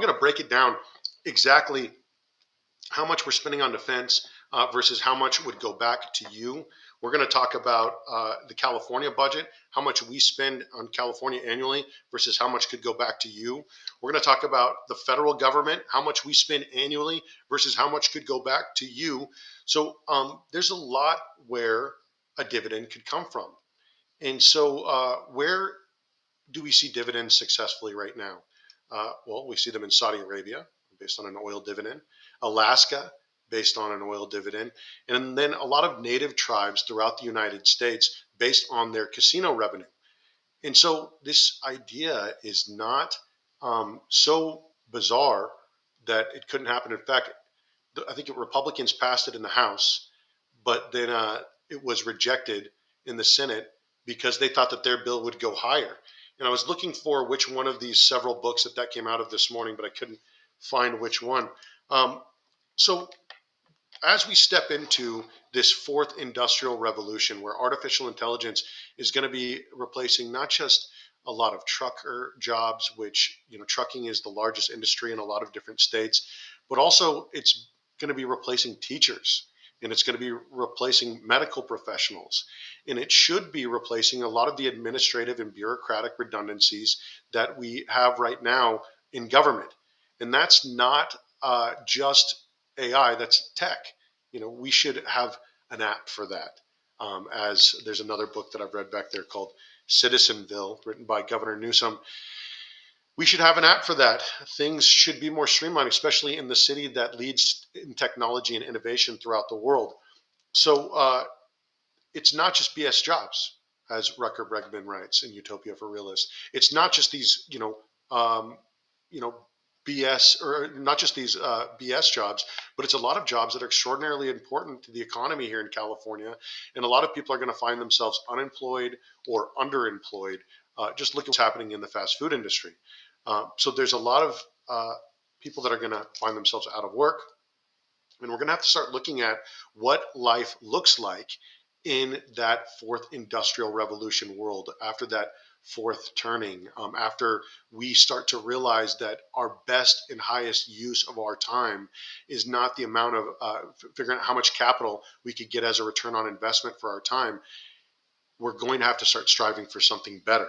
I'm going to break it down exactly how much we're spending on defense versus how much would go back to you. We're going to talk about the California budget, how much we spend on California annually versus how much could go back to you. We're going to talk about the federal government, how much we spend annually versus how much could go back to you. So there's a lot where a dividend could come from. And so where do we see dividends successfully right now? Well, we see them in Saudi Arabia based on an oil dividend, Alaska based on an oil dividend, and then a lot of native tribes throughout the United States based on their casino revenue. And so this idea is not so bizarre that it couldn't happen. In fact, I think Republicans passed it in the House, but then it was rejected in the Senate because they thought that their bill would go higher. And I was looking for which one of these several books that came out of this morning, but I couldn't find which one. So as we step into this fourth industrial revolution where artificial intelligence is going to be replacing not just a lot of trucker jobs, which, trucking is the largest industry in a lot of different states, but also it's going to be replacing teachers, and it's going to be replacing medical professionals, and it should be replacing a lot of the administrative and bureaucratic redundancies that we have right now in government. And that's not just AI, that's tech. We should have an app for that. As there's another book that I've read back there called Citizenville, written by Governor Newsom. We should have an app for that. Things should be more streamlined, especially in the city that leads in technology and innovation throughout the world. So it's not just BS jobs, as Rucker Bregman writes in Utopia for Realists. It's not just these, BS, or not just these BS jobs, but it's a lot of jobs that are extraordinarily important to the economy here in California. And a lot of people are going to find themselves unemployed or underemployed. Just look at what's happening in the fast food industry. So there's a lot of people that are going to find themselves out of work. And we're going to have to start looking at what life looks like in that fourth industrial revolution world after that fourth turning, after we start to realize that our best and highest use of our time is not the amount of figuring out how much capital we could get as a return on investment for our time. We're going to have to start striving for something better.